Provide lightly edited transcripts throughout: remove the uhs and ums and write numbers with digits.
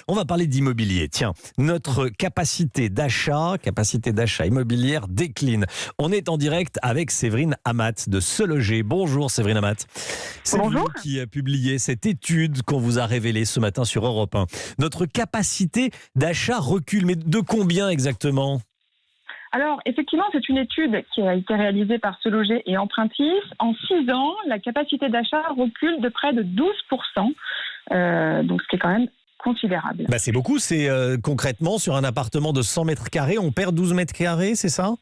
On va parler d'immobilier. Tiens, notre capacité d'achat immobilière décline. On est en direct avec Séverine Amat de Se Loger. Bonjour Séverine Amat. C'est Bonjour. vous qui a publié cette étude qu'on vous a révélée ce matin sur Europe 1. Notre capacité d'achat recule, mais de combien exactement ? Alors, effectivement, c'est une étude qui a été réalisée par Se Loger et Empruntis. En 6 ans, la capacité d'achat recule de près de 12%. Donc, ce qui est quand même considérable. C'est beaucoup. C'est concrètement sur un appartement de 100 mètres carrés, on perd 12 mètres carrés, c'est ça ?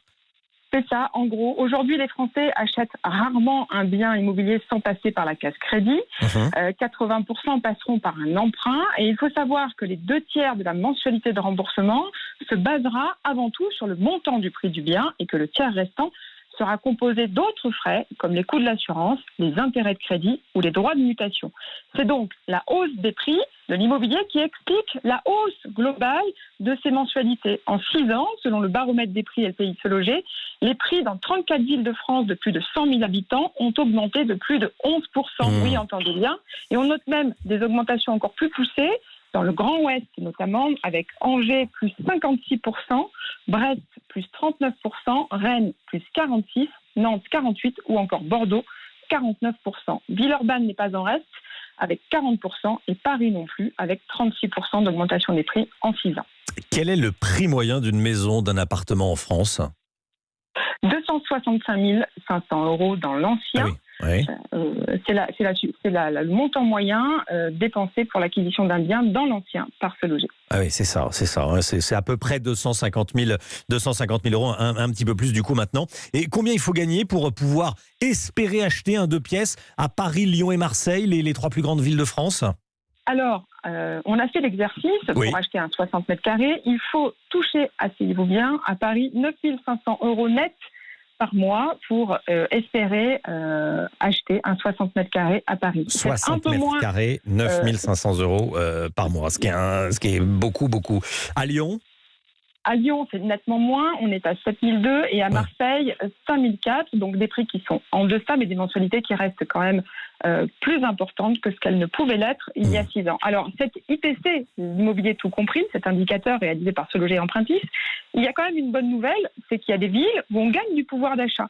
C'est ça, en gros. Aujourd'hui, les Français achètent rarement un bien immobilier sans passer par la case crédit. 80% passeront par un emprunt. Et il faut savoir que les 2/3 de la mensualité de remboursement se basera avant tout sur le montant du prix du bien et que le tiers restant sera composé d'autres frais comme les coûts de l'assurance, les intérêts de crédit ou les droits de mutation. C'est donc la hausse des prix de l'immobilier qui explique la hausse globale de ces mensualités. En 6 ans, selon le baromètre des prix LPI Se Loger, les prix dans 34 villes de France de plus de 100 000 habitants ont augmenté de plus de 11%. Oui, entendez bien. Et on note même des augmentations encore plus poussées dans le Grand Ouest, notamment avec Angers plus 56%, Brest plus 39%, Rennes plus 46%, Nantes 48% ou encore Bordeaux 49%. Villeurbanne n'est pas en reste avec 40% et Paris non plus avec 36% d'augmentation des prix en 6 ans. Quel est le prix moyen d'une maison, d'un appartement en France ? 265 500 € dans l'ancien. Ah oui. C'est le montant moyen dépensé pour l'acquisition d'un bien dans l'ancien par Se Loger. Ah oui, c'est ça. C'est à peu près 250 000 €, un petit peu plus du coup maintenant. Et combien il faut gagner pour pouvoir espérer acheter un 2 pièces à Paris, Lyon et Marseille, les 3 plus grandes villes de France ? Alors, on a fait l'exercice Oui. pour acheter un 60 mètres carrés. Il faut toucher, asseyez-vous bien, à Paris 9 500 € net par mois pour espérer acheter un 60 mètres carrés à Paris. 60 mètres carrés, 9 500 € par mois, ce qui est beaucoup. À Lyon ? À Lyon, c'est nettement moins. On est à 7 200 et à Marseille, 5 400. Donc des prix qui sont en deçà, mais des mensualités qui restent quand même plus importantes que ce qu'elles ne pouvaient l'être il y a 6 ans. Alors, cette IPC, l'immobilier tout compris, cet indicateur réalisé par Se Loger et Empruntis, il y a quand même une bonne nouvelle, c'est qu'il y a des villes où on gagne du pouvoir d'achat.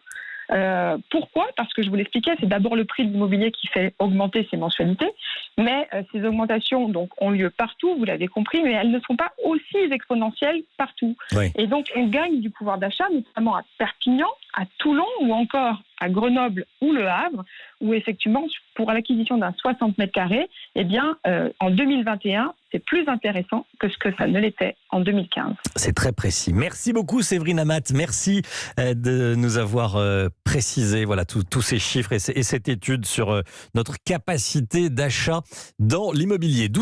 Pourquoi ? Parce que je vous l'expliquais, c'est d'abord le prix de l'immobilier qui fait augmenter ces mensualités, mais ces augmentations donc ont lieu partout, vous l'avez compris, mais elles ne sont pas aussi exponentielles partout. Oui. Et donc on gagne du pouvoir d'achat, notamment à Perpignan, à Toulon ou encore à Grenoble ou Le Havre, où effectivement pour l'acquisition d'un 60 mètres carrés, en 2021, c'est plus intéressant que ce que ça ne l'était en 2015. C'est très précis. Merci beaucoup Séverine Amat. Merci de nous avoir précisé tous ces chiffres et cette étude sur notre capacité d'achat dans l'immobilier.